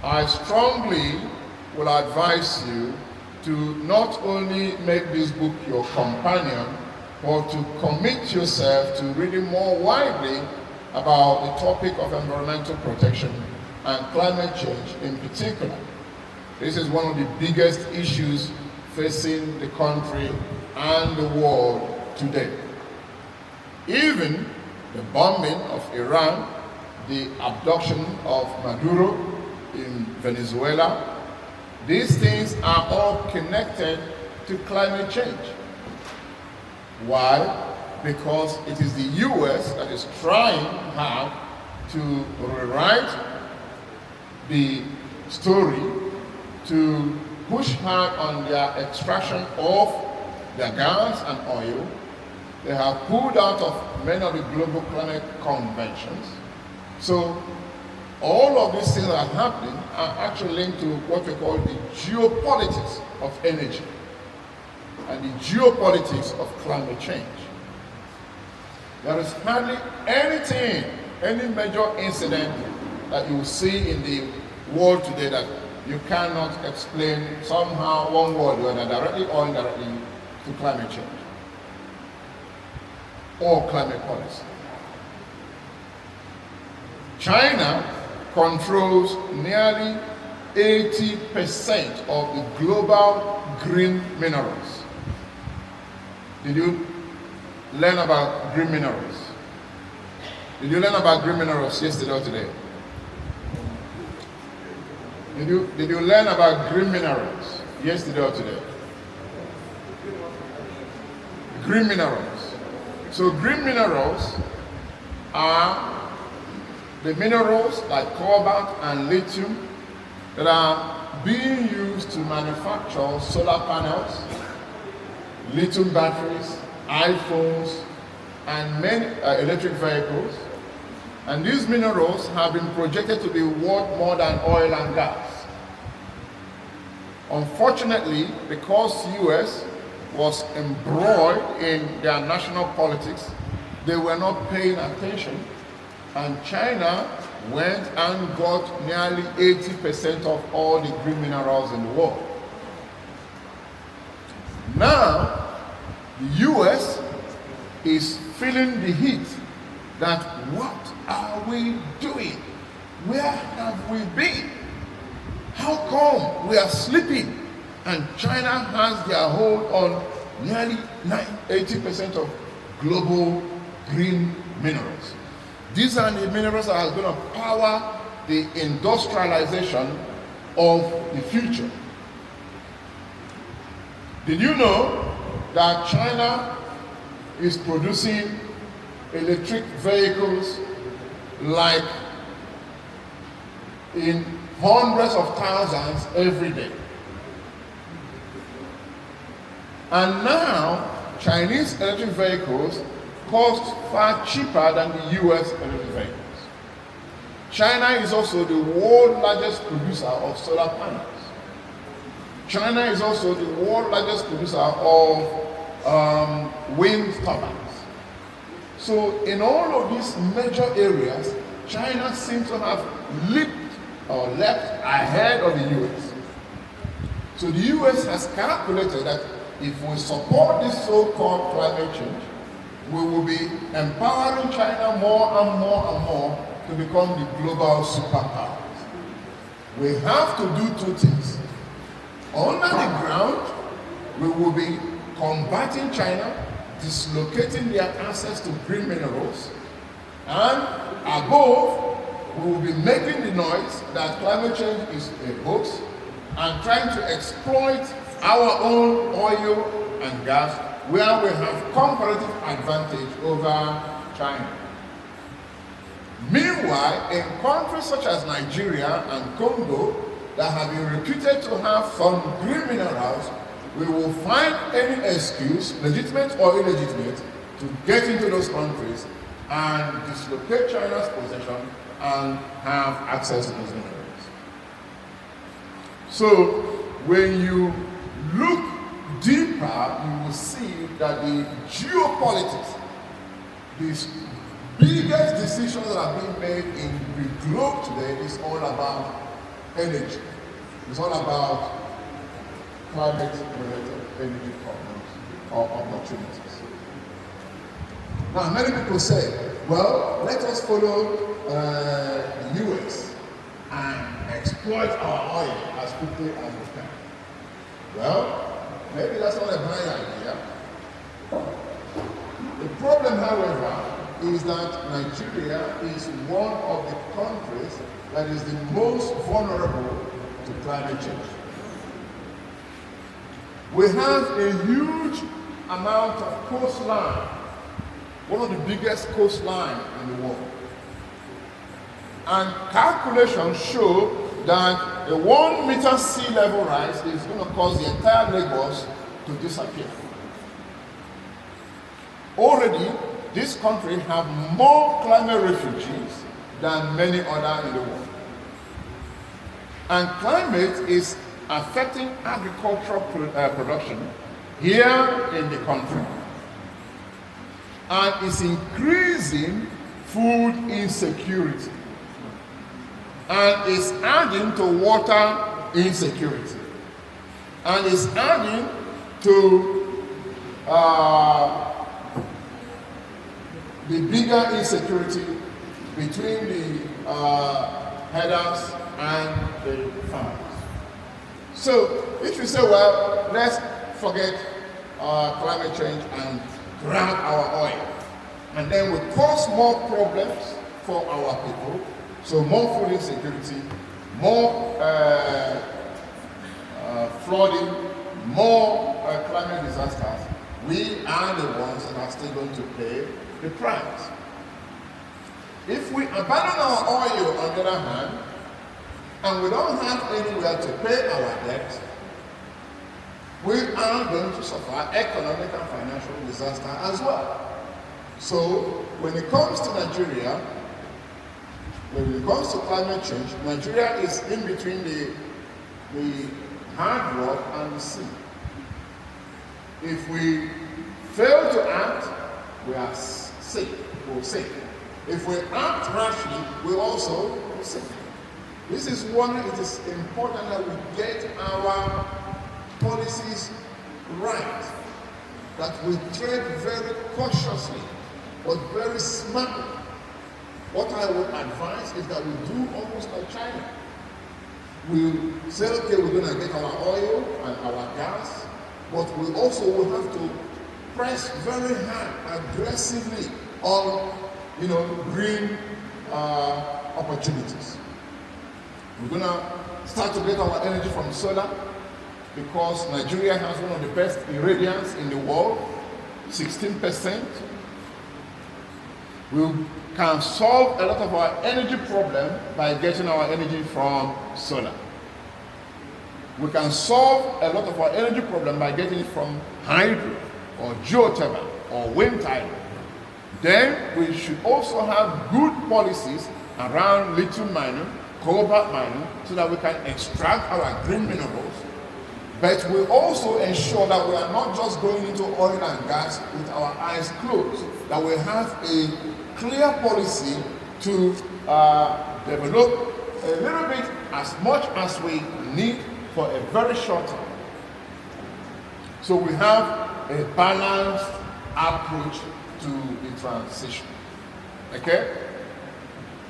I strongly will advise you to not only make this book your companion, but to commit yourself to reading more widely about the topic of environmental protection and climate change in particular. This is one of the biggest issues facing the country and the world today. Even the bombing of Iran, the abduction of Maduro in Venezuela, these things are all connected to climate change. Why? Because it is the US that is trying hard to rewrite the story, to push hard on their extraction of their gas and oil. They have pulled out of many of the global climate conventions. So all of these things that are happening are actually linked to what we call the geopolitics of energy and the geopolitics of climate change. There is hardly anything, any major incident that you will see in the world today that you cannot explain somehow one word or another, directly or indirectly, to climate change or climate policy. China controls nearly 80% of the global green minerals. Did you learn about green minerals? Did you learn about green minerals yesterday or today? Did you learn about green minerals yesterday or today? Green minerals. So green minerals are the minerals like cobalt and lithium that are being used to manufacture solar panels, lithium batteries, iPhones, and many electric vehicles. And these minerals have been projected to be worth more than oil and gas. Unfortunately, because US was embroiled in their national politics, they were not paying attention, and China went and got nearly 80% of all the green minerals in the world. Now, the US is feeling the heat that what are we doing? Where have we been? How come we are sleeping and China has their hold on nearly 80% of global green minerals? These are the minerals that are going to power the industrialization of the future. Did you know that China is producing electric vehicles like in hundreds of thousands every day? And now Chinese electric vehicles cost far cheaper than the US electric vehicles. China is also the world's largest producer of solar panels. China is also the world's largest producer of wind turbines. So in all of these major areas, China seems to have leaped or leapt ahead of the US. So the US has calculated that if we support this so-called climate change, we will be empowering China more and more and more to become the global superpower. We have to do two things. Under the ground, we will be combating China, dislocating their access to green minerals, and above, we will be making the noise that climate change is a hoax and trying to exploit our own oil and gas where we have comparative advantage over China. Meanwhile, in countries such as Nigeria and Congo that have been reputed to have some green minerals, we will find any excuse, legitimate or illegitimate, to get into those countries and dislocate China's possession and have access to those minerals. So when you look deeper, you will see that the geopolitics, this biggest decisions that are being made in the globe today is all about energy. It's all about climate-related energy problems or opportunities. Now, many people say, well, let us follow the US and exploit our oil as quickly as we can. Well, maybe that's not a bad idea. The problem, however, is that Nigeria is one of the countries that is the most vulnerable to climate change. We have a huge amount of coastline, one of the biggest coastlines in the world. And calculations show that a 1 meter sea level rise is going to cause the entire Lagos to disappear. Already, this country have more climate refugees than many other in the world. And climate is affecting agricultural production here in the country. And it's increasing food insecurity. And it's adding to water insecurity. And it's adding to the bigger insecurity between the herders and the farmers. So if you say, well, let's forget climate change and grab our oil, and then we cause more problems for our people, so more food insecurity, more flooding, more climate disasters, we are the ones that are still going to pay the price. If we abandon our oil, on the other hand, and we don't have anywhere to pay our debt, we are going to suffer economic and financial disaster as well. So when it comes to Nigeria, when it comes to climate change, Nigeria is in between the hard rock and the sea. If we fail to act, we are sick. We're sick. If we act rashly, we also are sick. This is why it is important that we get our policies right, that we tread very cautiously, but very smartly. What I would advise is that we do almost like China. We say, okay, we're going to get our oil and our gas, but we also will have to press very hard, aggressively on, green opportunities. We're going to start to get our energy from solar, because Nigeria has one of the best irradiance in the world, 16%. We can solve a lot of our energy problem by getting our energy from solar. We can solve a lot of our energy problem by getting it from hydro, or geothermal, or wind tidal. Then we should also have good policies around lithium mining, cobalt mining, so that we can extract our green minerals. But we also ensure that we are not just going into oil and gas with our eyes closed, that we have a clear policy to develop a little bit as much as we need for a very short time. So we have a balanced approach to the transition. Okay?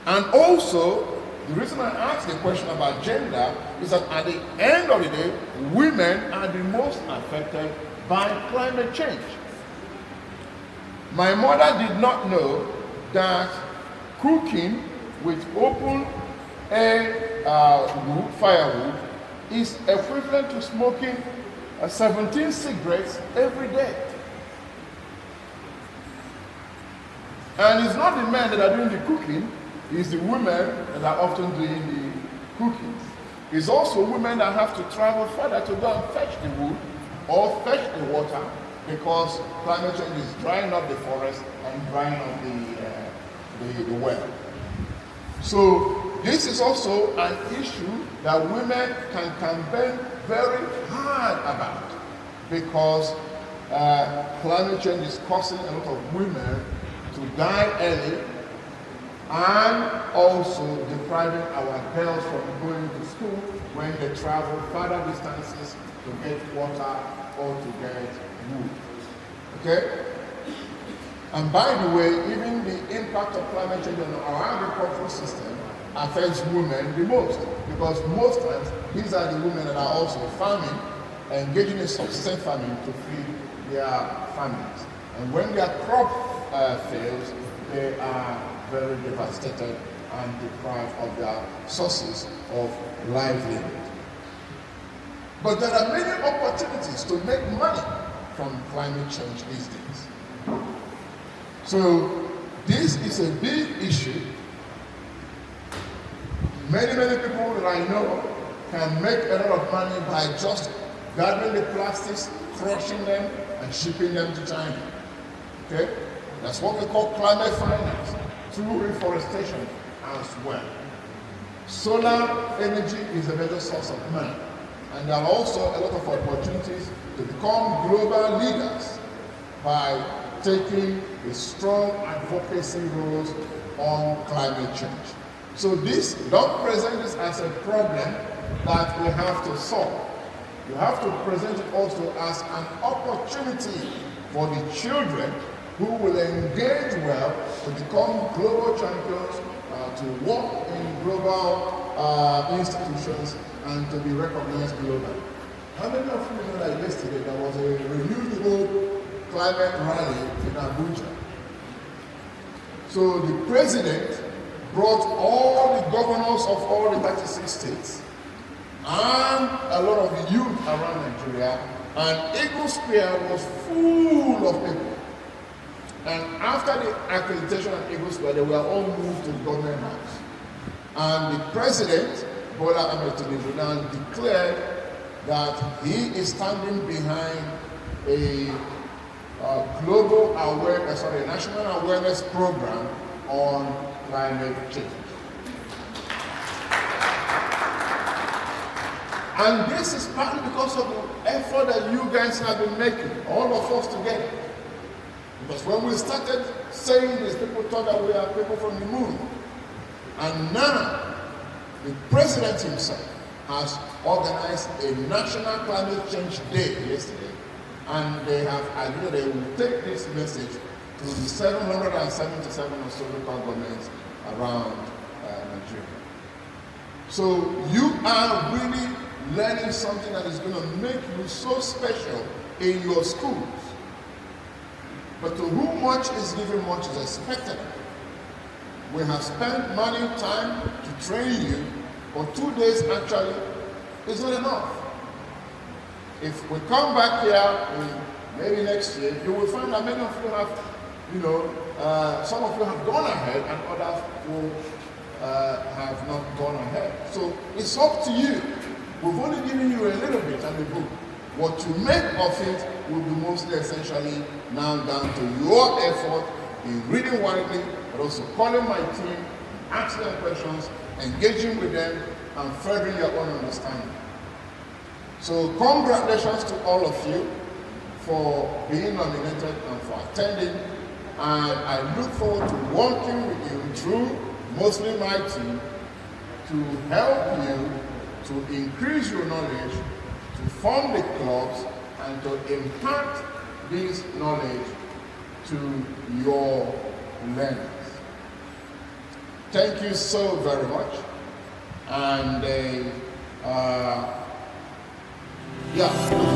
And also, the reason I asked the question about gender is that at the end of the day, women are the most affected by climate change. My mother did not know that cooking with open air firewood is equivalent to smoking 17 cigarettes every day. And it's not the men that are doing the cooking, it's the women that are often doing the cooking. It's also women that have to travel further to go and fetch the wood or fetch the water, because climate change is drying up the forest and drying up the well. So this is also an issue that women can campaign very hard about, because climate change is causing a lot of women to to die early, and also depriving our girls from going to school when they travel farther distances to get water or to get wood. Okay? And by the way, even the impact of climate change on our agricultural system affects women the most, because most times these are the women that are also farming, engaging in subsistence farming to feed their families. And when their crop fails, they are very devastated and deprived of their sources of livelihood. But there are many opportunities to make money from climate change these days. So this is a big issue. Many people that I know can make a lot of money by just gathering the plastics, crushing them, and shipping them to China. Okay? That's what we call climate finance, through reforestation as well. Solar energy is a major source of money. And there are also a lot of opportunities to become global leaders by taking a strong advocacy role on climate change. So don't present this as a problem that we have to solve. You have to present it also as an opportunity for the children who will engage well to become global champions, to work in global institutions, and to be recognized globally. How many of you know that yesterday there was a renewable climate rally in Abuja? So the president brought all the governors of all the 36 states and a lot of the youth around Nigeria, and Eagle Square was full of people. And after the accreditation at Eagle Square, they were all moved to the government house. And the president, Bola Ahmed Tinubu, now declared that he is standing behind a national awareness program on climate change. And this is partly because of the effort that you guys have been making, all of us together. Because when we started saying this, people thought that we are people from the moon. And now, the president himself has organized a national climate change day yesterday. And they have agreed they will take this message to the 777 or so local governments around Nigeria. So you are really learning something that is going to make you so special in your schools. But to whom much is given, much is expected. We have spent money, time to train you, but 2 days actually is not enough. If we come back here in maybe next year, you will find that many of you have, some of you have gone ahead and others will have not gone ahead. So it's up to you. We've only given you a little bit of the book. What you make of it will be mostly essentially now down to your effort in reading widely, but also calling my team, asking them questions, engaging with them, and furthering your own understanding. So congratulations to all of you for being nominated and for attending. And I look forward to working with you through mostly my team to help you to increase your knowledge, to form the clubs, and to impart this knowledge to your learners. Thank you so very much. And yeah.